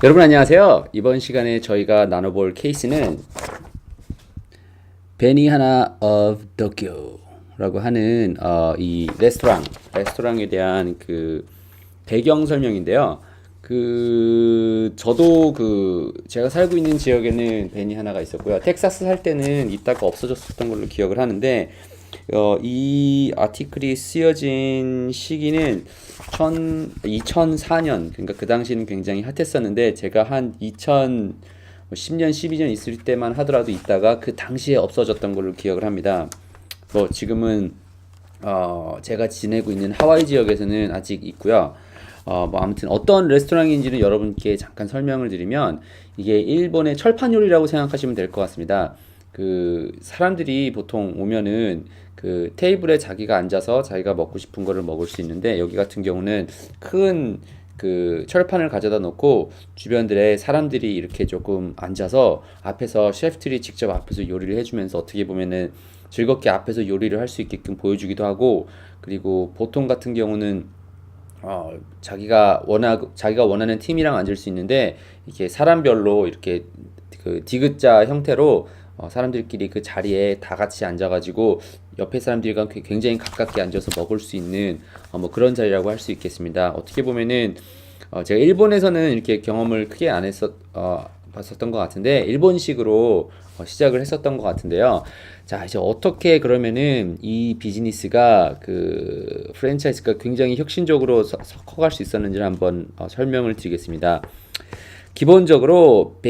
여러분 안녕하세요. 이번 시간에 저희가 나눠볼 케이스는 베니하나 of Tokyo라고 하는 이 레스토랑에 대한 그 배경 설명인데요. 저도 제가 살고 있는 지역에는 베니하나가 있었고요. 텍사스 살 때는 있다가 없어졌었던 걸로 기억을 하는데 이 아티클이 쓰여진 시기는 2004년, 그러니까 그 당시는 굉장히 핫했었는데 제가 한 2010년, 12년 있을 때만 하더라도 있다가 그 당시에 없어졌던 걸로 기억을 합니다. 뭐 지금은 제가 지내고 있는 하와이 지역에서는 아직 있고요. 뭐 아무튼 어떤 레스토랑인지는 여러분께 잠깐 설명을 드리면 이게 일본의 철판 요리라고 생각하시면 될 것 같습니다. 사람들이 보통 오면은 그 테이블에 자기가 앉아서 자기가 먹고 싶은 거를 먹을 수 있는데 여기 같은 경우는 큰 철판을 가져다 놓고 주변들에 사람들이 이렇게 조금 앉아서 앞에서 셰프들이 직접 앞에서 요리를 해주면서 어떻게 보면은 즐겁게 앞에서 요리를 할 수 있게끔 보여주기도 하고, 그리고 보통 같은 경우는 자기가 원하는 팀이랑 앉을 수 있는데 이렇게 사람별로 이렇게 그 디귿자 형태로 사람들끼리 그 자리에 다 같이 앉아가지고 옆에 사람들과 굉장히 가깝게 앉아서 먹을 수 있는 뭐 그런 자리라고 할 수 있겠습니다. 어떻게 보면은 제가 일본에서는 이렇게 경험을 크게 안 봤었던 것 같은데 일본식으로 시작을 했었던 것 같은데요. 자, 이제 어떻게 그러면은 이 비즈니스가 프랜차이즈가 굉장히 혁신적으로 커갈 수 있었는지를 한번 설명을 드리겠습니다. 기본적으로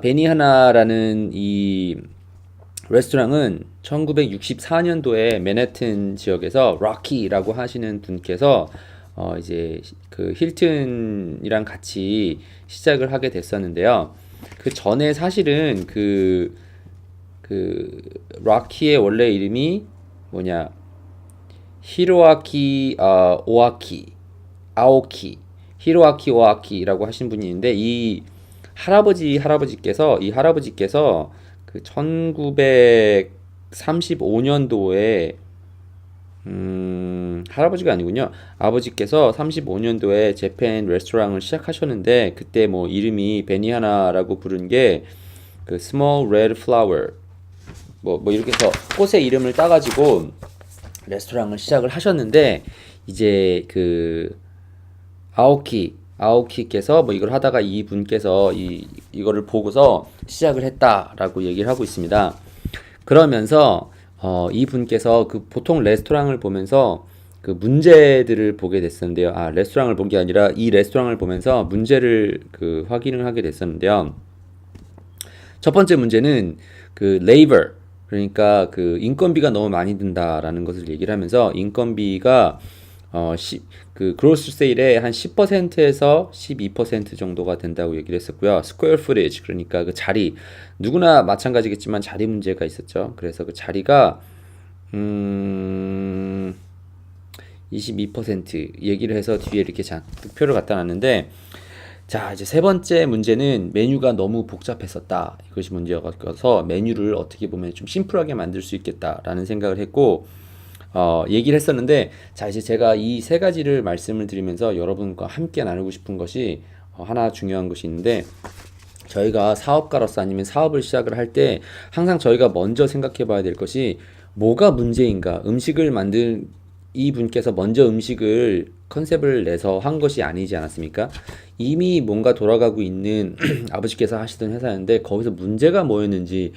베니하나라는 이 레스토랑은 1964년도에 맨해튼 지역에서 럭키라고 하시는 분께서 이제 그 힐튼이랑 같이 시작을 하게 됐었는데요. 그 전에 사실은 럭키의 원래 이름이 뭐냐, 히로아키 오아키 아오키 히로아키 오아키라고 하신 분이 있는데 이 할아버지께서 그 1935년도에 할아버지가 아니군요. 아버지께서 35년도에 재팬 레스토랑을 시작하셨는데 그때 뭐 이름이 베니하나라고 부른 게 그 Small Red Flower 뭐 이렇게 해서 꽃의 이름을 따가지고 레스토랑을 시작을 하셨는데 이제 아오키께서 뭐 이걸 하다가 이분께서 이거를 보고서 시작을 했다라고 얘기를 하고 있습니다. 그러면서 이분께서 보통 레스토랑을 보면서 그 문제들을 보게 됐었는데요. 레스토랑을 본 게 아니라 이 레스토랑을 보면서 문제를 확인을 하게 됐었는데요. 첫 번째 문제는 레이버, 그러니까 인건비가 너무 많이 든다라는 것을 얘기를 하면서 인건비가 그로스 세일의 한 10%에서 12% 정도가 된다고 얘기를 했었고요. 스퀘어 푸티지, 그러니까 그 자리, 누구나 마찬가지겠지만 자리 문제가 있었죠. 그래서 그 자리가 22% 얘기를 해서 뒤에 이렇게 득표를 갖다 놨는데, 자, 이제 세 번째 문제는 메뉴가 너무 복잡했었다. 이것이 문제여서 메뉴를 어떻게 보면 좀 심플하게 만들 수 있겠다라는 생각을 했고, 얘기를 했었는데, 자, 이제 제가 이 세 가지를 말씀을 드리면서 여러분과 함께 나누고 싶은 것이 하나 중요한 것이 있는데, 저희가 사업가로서 아니면 사업을 시작을 할 때 항상 저희가 먼저 생각해 봐야 될 것이 뭐가 문제인가. 이 분께서 먼저 음식을 컨셉을 내서 한 것이 아니지 않았습니까? 이미 뭔가 돌아가고 있는 아버지께서 하시던 회사였는데 거기서 문제가 뭐였는지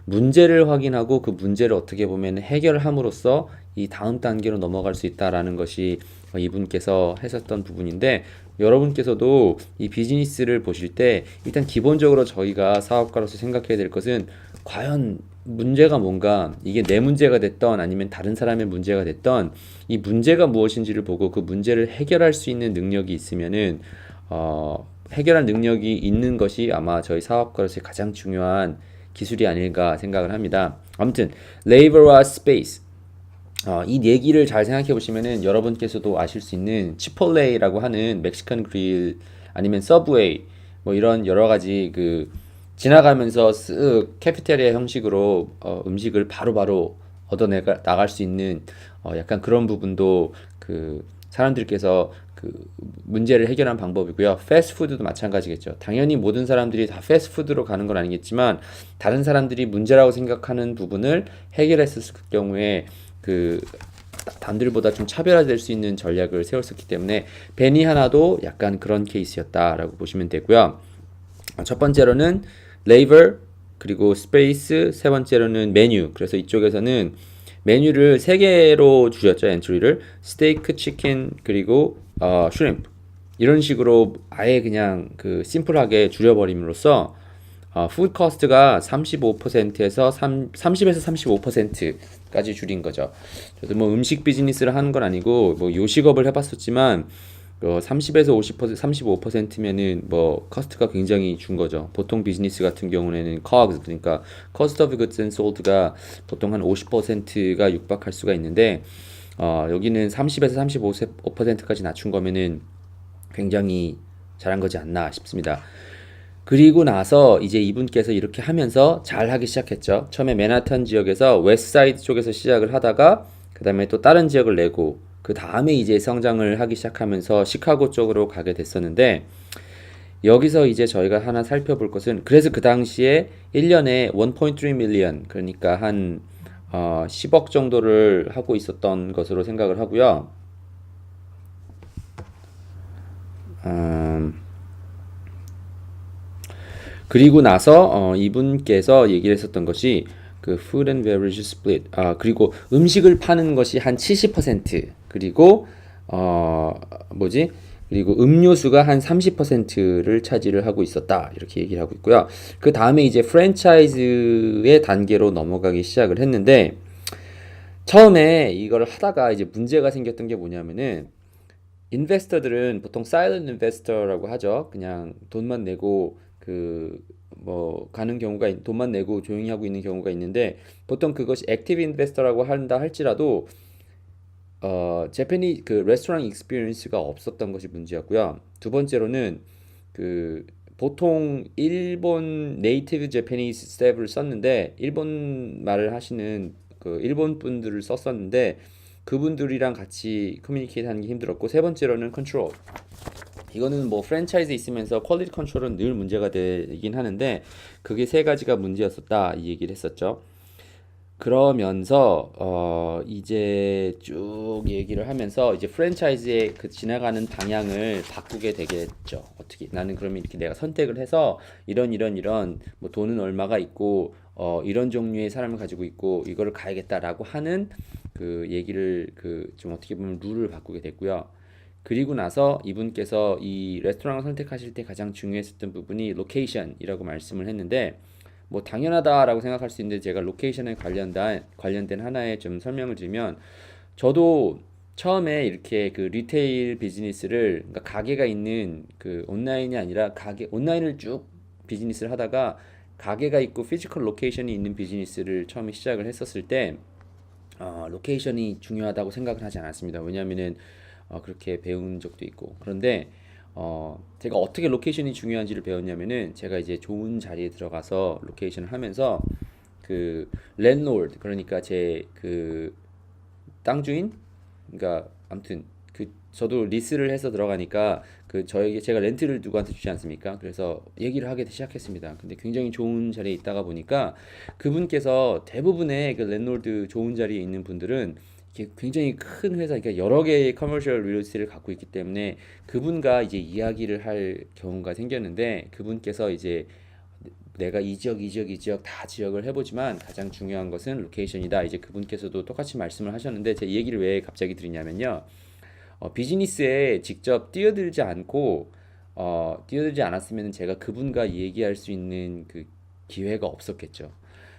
문제를 확인하고 그 문제를 어떻게 보면 해결함으로써 이 다음 단계로 넘어갈 수 있다라는 것이 이분께서 하셨던 부분인데, 여러분께서도 이 비즈니스를 보실 때 일단 기본적으로 저희가 사업가로서 생각해야 될 것은 과연 문제가 뭔가, 이게 내 문제가 됐던 아니면 다른 사람의 문제가 됐던 이 문제가 무엇인지를 보고 그 문제를 해결할 수 있는 능력이 있으면은 해결할 능력이 있는 것이 아마 저희 사업가로서의 가장 중요한 기술이 아닐까 생각을 합니다. 아무튼 레이버와 스페이스, 이 얘기를 잘 생각해 보시면은 여러분께서도 아실 수 있는 치폴레이라고 하는 멕시칸 그릴, 아니면 서브웨이, 뭐 이런 여러 가지 지나가면서 쓱 캐피테리아 형식으로 음식을 바로바로 얻어 나갈 수 있는 약간 그런 부분도 사람들께서 그 문제를 해결한 방법이고요. 패스트푸드도 마찬가지겠죠. 당연히 모든 사람들이 다 패스트푸드로 가는 건 아니겠지만 다른 사람들이 문제라고 생각하는 부분을 해결했을 경우에 그 남들보다 좀 차별화될 수 있는 전략을 세웠었기 때문에 베니 하나도 약간 그런 케이스였다라고 보시면 되고요. 첫 번째로는 레이버 그리고 스페이스, 세 번째로는 메뉴. 그래서 이쪽에서는 메뉴를 세 개로 줄였죠. 엔트리를 스테이크, 치킨 그리고 슈림프 이런 식으로 아예 그냥 그 심플하게 줄여버림으로써 푸드 커스트가 35%에서 30에서 35%까지 줄인 거죠. 저도 뭐 음식 비즈니스를 하는 건 아니고 뭐 요식업을 해봤었지만 30에서 50%, 35%면은 뭐 커스트가 굉장히 준 거죠. 보통 비즈니스 같은 경우에는 COGS 그러니까 Cost of Goods and Sold가 보통 한 50%가 육박할 수가 있는데 여기는 30에서 35%까지 낮춘 거면은 굉장히 잘한 거지 않나 싶습니다. 그리고 나서 이제 이분께서 이렇게 하면서 잘 하기 시작했죠. 처음에 맨하탄 지역에서 웨스트사이드 쪽에서 시작을 하다가 그 다음에 또 다른 지역을 내고 그 다음에 이제 성장을 하기 시작하면서 시카고 쪽으로 가게 됐었는데 여기서 이제 저희가 하나 살펴볼 것은 그래서 그 당시에 1년에 1.3 밀리언 그러니까 한 10억 정도를 하고 있었던 것으로 생각을 하고요. 그리고 나서 이분께서 얘기를 했었던 것이 그 food and beverage split 그리고 음식을 파는 것이 한 70% 그리고 뭐지? 그리고 음료수가 한 30%를 차지를 하고 있었다. 이렇게 얘기를 하고 있고요. 그 다음에 이제 프랜차이즈의 단계로 넘어가기 시작을 했는데 처음에 이걸 하다가 이제 문제가 생겼던 게 뭐냐면은 인베스터들은 보통 사일런트 인베스터라고 하죠. 그냥 돈만 내고 그 뭐 가는 경우가 돈만 내고 조용히 하고 있는 경우가 있는데 보통 그것이 액티브 인베스터라고 한다 할지라도 재패니 그 레스토랑 익스피리언스가 없었던 것이 문제였고요. 두 번째로는 그 보통 일본 네이티브 재패니스 스텝을 썼는데 일본 말을 하시는 그 일본 분들을 썼었는데 그분들이랑 같이 커뮤니케이트 하는 게 힘들었고 세 번째로는 컨트롤 이거는 뭐 프랜차이즈 있으면서 퀄리티 컨트롤은 늘 문제가 되긴 하는데 그게 세 가지가 문제였었다 이 얘기를 했었죠. 그러면서 이제 쭉 얘기를 하면서 이제 프랜차이즈의 그 지나가는 방향을 바꾸게 되겠죠. 어떻게 나는 그러면 이렇게 내가 선택을 해서 이런 뭐 돈은 얼마가 있고 이런 종류의 사람을 가지고 있고 이거를 가야겠다라고 하는 그 얘기를 그 좀 어떻게 보면 룰을 바꾸게 됐고요. 그리고 나서 이분께서 이 레스토랑을 선택하실 때 가장 중요했었던 부분이 로케이션이라고 말씀을 했는데 뭐 당연하다라고 생각할 수 있는데 제가 로케이션에 관련된 하나의 좀 설명을 드리면 저도 처음에 이렇게 그 리테일 비즈니스를 그러니까 가게가 있는 그 온라인이 아니라 가게 온라인을 쭉 비즈니스를 하다가 가게가 있고 피지컬 로케이션이 있는 비즈니스를 처음에 시작을 했었을 때 로케이션이 중요하다고 생각을 하지 않았습니다. 왜냐하면은 그렇게 배운 적도 있고 그런데 제가 어떻게 로케이션이 중요한지를 배웠냐면은 제가 이제 좋은 자리에 들어가서 로케이션을 하면서 그 랜드로드 그러니까 제 그 땅 주인 그러니까 아무튼 그 저도 리스를 해서 들어가니까 그 저에게 제가 렌트를 누구한테 주지 않습니까? 그래서 얘기를 하게 시작했습니다. 근데 굉장히 좋은 자리에 있다가 보니까 그분께서 대부분의 그 랜드로드 좋은 자리에 있는 분들은 이게 굉장히 큰 회사, 그러니까 여러 개의 커머셜 리얼리티를 갖고 있기 때문에 그분과 이제 이야기를 할 경우가 생겼는데 그분께서 이제 내가 이 지역 다 지역을 해보지만 가장 중요한 것은 로케이션이다. 이제 그분께서도 똑같이 말씀을 하셨는데 제 이 얘기를 왜 갑자기 드리냐면요. 비즈니스에 직접 뛰어들지 않았으면 제가 그분과 얘기할 수 있는 그 기회가 없었겠죠.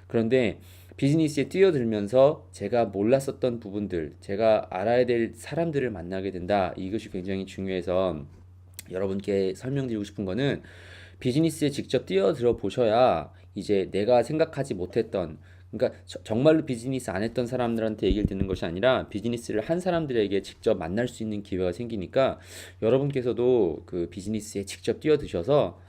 그런데 비즈니스에 뛰어들면서 제가 몰랐었던 부분들, 제가 알아야 될 사람들을 만나게 된다. 이것이 굉장히 중요해서 여러분께 설명드리고 싶은 거는 비즈니스에 직접 뛰어들어 보셔야 이제 내가 생각하지 못했던 그러니까 정말로 비즈니스 안 했던 사람들한테 얘기를 듣는 것이 아니라 비즈니스를 한 사람들에게 직접 만날 수 있는 기회가 생기니까 여러분께서도 그 비즈니스에 직접 뛰어드셔서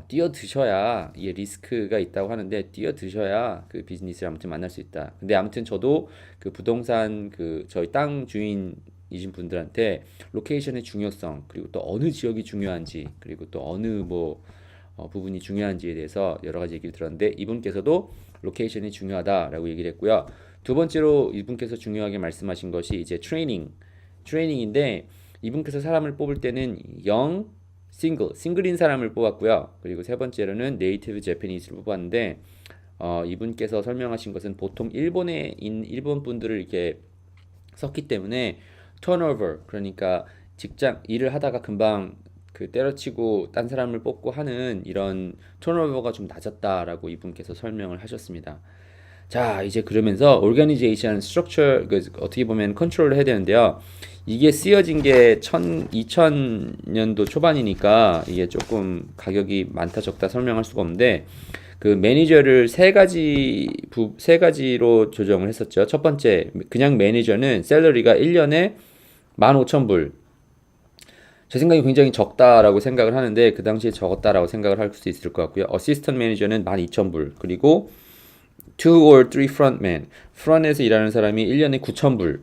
뛰어드셔야 이게 리스크가 있다고 하는데 뛰어드셔야 그 비즈니스를 아무튼 만날 수 있다. 근데 아무튼 저도 그 부동산 그 저희 땅 주인 이신 분들한테 로케이션의 중요성, 그리고 또 어느 지역이 중요한지, 그리고 또 어느 부분이 중요한지에 대해서 여러 가지 얘기를 들었는데, 이분께서도 로케이션이 중요하다라고 얘기를 했고요. 두 번째로 이분께서 중요하게 말씀하신 것이 이제 트레이닝인데, 이분께서 사람을 뽑을 때는 싱글인 사람을 뽑았고요. 그리고 세 번째로는 네이티브 재패니스를 뽑았는데, 이분께서 설명하신 것은 보통 일본 분들을 이렇게 썼기 때문에 턴오버, 그러니까 직장 일을 하다가 금방 그 때려치고 딴 사람을 뽑고 하는 이런 턴오버가 좀 낮았다라고 이분께서 설명을 하셨습니다. 자, 이제 그러면서 organization structure, 어떻게 보면 컨트롤을 해야 되는데요. 이게 쓰여진 게 2000년도 초반이니까 이게 조금 가격이 많다 적다 설명할 수가 없는데, 그 매니저를 세 가지로 조정을 했었죠. 첫 번째, 그냥 매니저는 샐러리가 1년에 15,000불. 제 생각이 굉장히 적다라고 생각을 하는데, 그 당시에 적었다라고 생각을 할 수 있을 것 같고요. 어시스턴트 매니저는 12,000불. 그리고 2 or 3 frontman. 프런트에서 일하는 사람이 1년에 9,000불.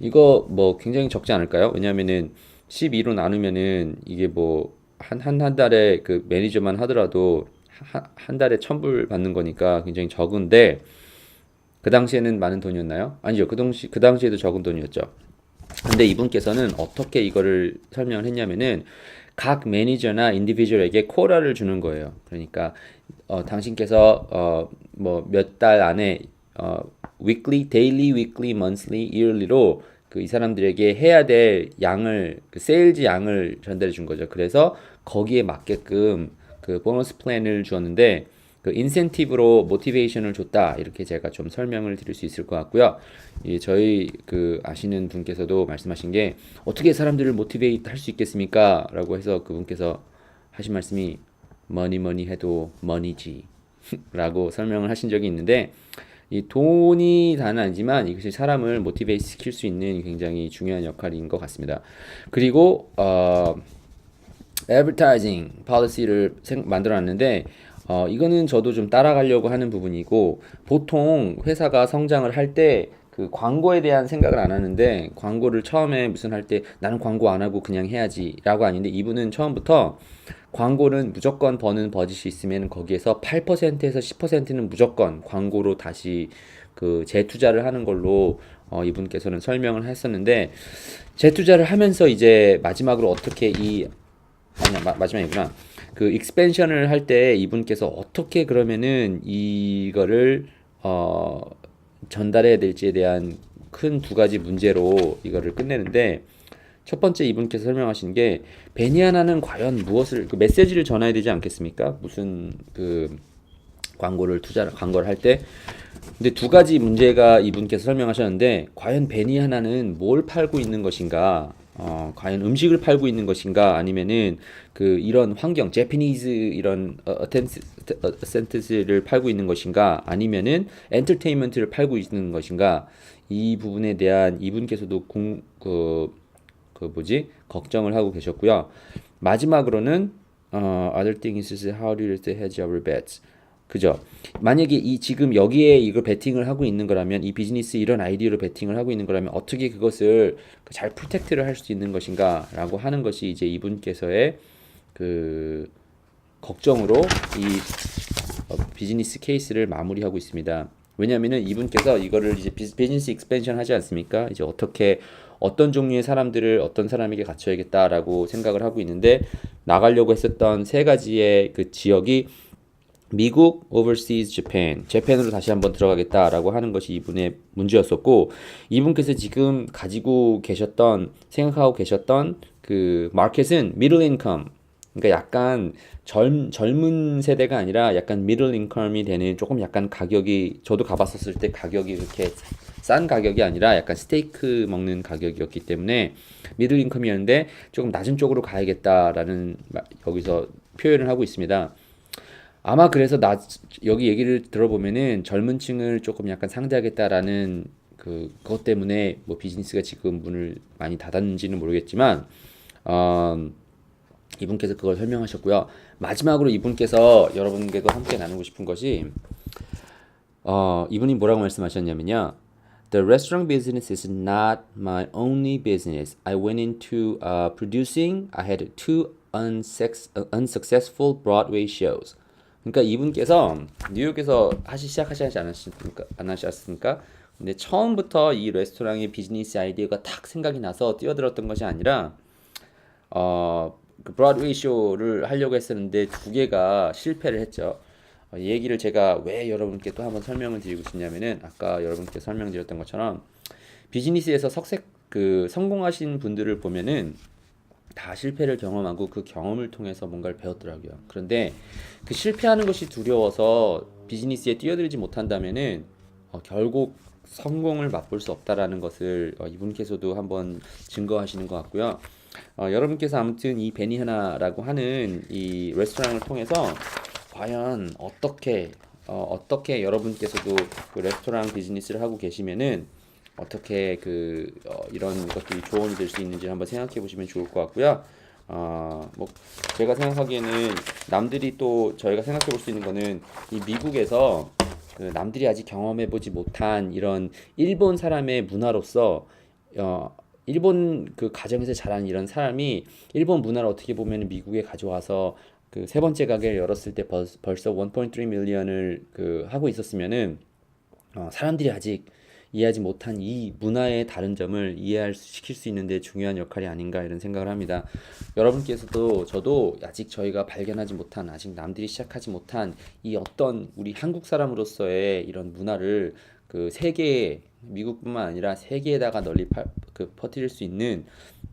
이거 뭐 굉장히 적지 않을까요? 왜냐면은 12로 나누면은 이게 뭐 한 달에 그 매니저만 하더라도 한 달에 1,000불 받는 거니까 굉장히 적은데, 그 당시에는 많은 돈이었나요? 아니죠. 그 당시에도 적은 돈이었죠. 근데 이분께서는 어떻게 이거를 설명을 했냐면은, 각 매니저나 인디비주얼에게 쿼라를 주는 거예요. 그러니까 당신께서 뭐 몇 달 안에 weekly, daily, weekly, monthly, yearly로 그 이 사람들에게 해야 될 양을, 그 세일즈 양을 전달해 준 거죠. 그래서 거기에 맞게끔 그 보너스 플랜을 주었는데, 그 인센티브로 모티베이션을 줬다, 이렇게 제가 좀 설명을 드릴 수 있을 것 같고요. 저희 그 아시는 분께서도 말씀하신 게, 어떻게 사람들을 모티베이트 할 수 있겠습니까? 라고 해서 그분께서 하신 말씀이 머니 해도 머니지 라고 설명을 하신 적이 있는데, 이 돈이 다는 아니지만 이것이 사람을 모티베이트 시킬 수 있는 굉장히 중요한 역할인 것 같습니다. 그리고 advertising policy를 만들어놨는데, 이거는 저도 좀 따라가려고 하는 부분이고, 보통 회사가 성장을 할 때 그 광고에 대한 생각을 안 하는데, 광고를 처음에 무슨 할 때 나는 광고 안 하고 그냥 해야지 라고 아닌데, 이분은 처음부터 광고는 무조건 버는 버짓이 있으면 거기에서 8%에서 10%는 무조건 광고로 다시 그 재투자를 하는 걸로 이분께서는 설명을 했었는데, 재투자를 하면서 이제 마지막으로 어떻게 마지막이구나. 그 익스펜션을 할 때 이분께서 어떻게 그러면은 이거를 전달해야 될지에 대한 큰 두 가지 문제로 이거를 끝내는데, 첫 번째 이분께서 설명하신 게, 베니하나는 과연 무엇을, 그 메시지를 전해야 되지 않겠습니까? 무슨 그 광고를 할 때. 근데 두 가지 문제가 이분께서 설명하셨는데, 과연 베니하나는 뭘 팔고 있는 것인가? 과연 음식을 팔고 있는 것인가? 아니면은 그 이런 환경, 제피니즈 이런 어센트스를 팔고 있는 것인가? 아니면은 엔터테인먼트를 팔고 있는 것인가? 이 부분에 대한 이분께서도 걱정을 하고 계셨고요. 마지막으로는 other things is how do you hedge our bets. 그죠? 만약에 지금 여기에 이걸 베팅을 하고 있는 거라면, 이 비즈니스 이런 아이디어로 베팅을 하고 있는 거라면 어떻게 그것을 잘 프로텍트를 할 수 있는 것인가라고 하는 것이 이제 이분께서의 그 걱정으로 이 비즈니스 케이스를 마무리하고 있습니다. 왜냐하면은 이분께서 이거를 이제 비즈니스 익스펜션 하지 않습니까? 이제 어떤 종류의 사람들을 어떤 사람에게 갖춰야겠다라고 생각을 하고 있는데, 나가려고 했었던 세 가지의 그 지역이 미국, overseas, 재팬으로 다시 한번 들어가겠다라고 하는 것이 이분의 문제였었고, 이분께서 지금 생각하고 계셨던 그 마켓은 middle income, 그러니까 약간 젊은 세대가 아니라 약간 middle income이 되는, 조금 약간 가격이, 저도 가봤었을 때 가격이 그렇게 싼 가격이 아니라 약간 스테이크 먹는 가격이었기 때문에 middle income이었는데, 조금 낮은 쪽으로 가야겠다라는 여기서 표현을 하고 있습니다. 아마 그래서 여기 얘기를 들어보면은 젊은 층을 조금 약간 상대하겠다라는 그것 때문에 뭐 비즈니스가 지금 문을 많이 닫았는지는 모르겠지만, 이분께서 그걸 설명하셨고요. 마지막으로 이분께서 여러분께도 함께 나누고 싶은 것이, 이분이 뭐라고 말씀하셨냐면요. The restaurant business is not my only business. I went into producing. I had two unsuccessful Broadway shows. 그러니까 이분께서 뉴욕에서 시작하시지 않으셨습니까? 근데 처음부터 이 레스토랑의 비즈니스 아이디어가 탁 생각이 나서 뛰어들었던 것이 아니라 그 브로드웨이 쇼를 하려고 했었는데 두 개가 실패를 했죠. 이 얘기를 제가 왜 여러분께 또 한번 설명을 드리고 싶냐면은 아까 여러분께 설명드렸던 것처럼 비즈니스에서 성공하신 분들을 보면은 다 실패를 경험하고 그 경험을 통해서 뭔가를 배웠더라고요. 그런데 그 실패하는 것이 두려워서 비즈니스에 뛰어들지 못한다면은 결국 성공을 맛볼 수 없다라는 것을 이분께서도 한번 증거하시는 것 같고요. 여러분께서 아무튼 이 베니하나라고 하는 이 레스토랑을 통해서 과연 어떻게 여러분께서도 그 레스토랑 비즈니스를 하고 계시면은 어떻게 이런 것들이 조언이 될 수 있는지 한번 생각해 보시면 좋을 것 같고요. 뭐 제가 생각하기에는 남들이 또 저희가 생각해 볼 수 있는 거는 이 미국에서 남들이 아직 경험해 보지 못한 이런 일본 사람의 문화로서 일본 그 가정에서 자란 이런 사람이 일본 문화를 어떻게 보면 미국에 가져와서 그 세 번째 가게를 열었을 때 벌써 1.3 밀리언을 하고 있었으면은 사람들이 아직 이해하지 못한 이 문화의 다른 점을 시킬 수 있는데 중요한 역할이 아닌가 이런 생각을 합니다. 여러분께서도 저도 아직 저희가 발견하지 못한 아직 남들이 시작하지 못한 이 어떤 우리 한국 사람으로서의 이런 문화를 그 세계에 미국뿐만 아니라 세계에다가 널리 퍼뜨릴 수 있는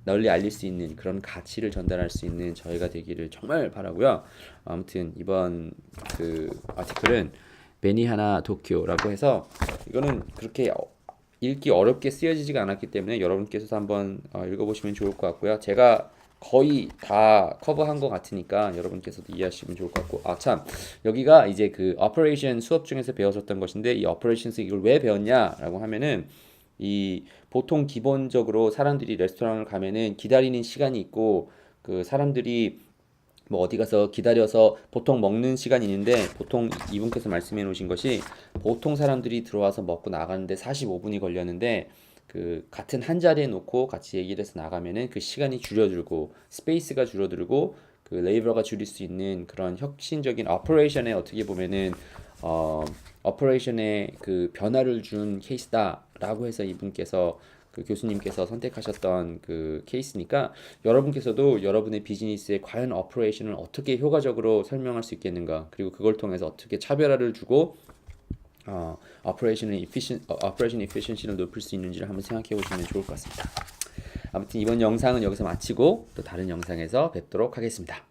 널리 알릴 수 있는 그런 가치를 전달할 수 있는 저희가 되기를 정말 바라고요. 아무튼 이번 그 아티클은 베니하나 도쿄라고 해서 이거는 그렇게 읽기 어렵게 쓰여지지가 않았기 때문에 여러분께서도 한번 읽어보시면 좋을 것 같고요. 제가 거의 다 커버한 것 같으니까 여러분께서도 이해하시면 좋을 것 같고 참 여기가 이제 그 오퍼레이션 수업 중에서 배웠었던 것인데 이 오퍼레이션스 이걸 왜 배웠냐라고 하면은 이 보통 기본적으로 사람들이 레스토랑을 가면은 기다리는 시간이 있고 그 사람들이 뭐 어디 가서 기다려서 보통 먹는 시간이 있는데 보통 이분께서 말씀해 놓으신 것이 보통 사람들이 들어와서 먹고 나가는데 45분이 걸렸는데 그 같은 한 자리에 놓고 같이 얘기를 해서 나가면은 그 시간이 줄어들고 스페이스가 줄어들고 그 레이버가 줄일 수 있는 그런 혁신적인 오퍼레이션에 어떻게 보면은 오퍼레이션에 그 변화를 준 케이스다라고 해서 이분께서 그 교수님께서 선택하셨던 그 케이스니까 여러분께서도 여러분의 비즈니스에 과연 오퍼레이션을 어떻게 효과적으로 설명할 수 있겠는가 그리고 그걸 통해서 어떻게 차별화를 주고 오퍼레이션 에피션시를 높일 수 있는지를 한번 생각해 보시면 좋을 것 같습니다. 아무튼 이번 영상은 여기서 마치고 또 다른 영상에서 뵙도록 하겠습니다.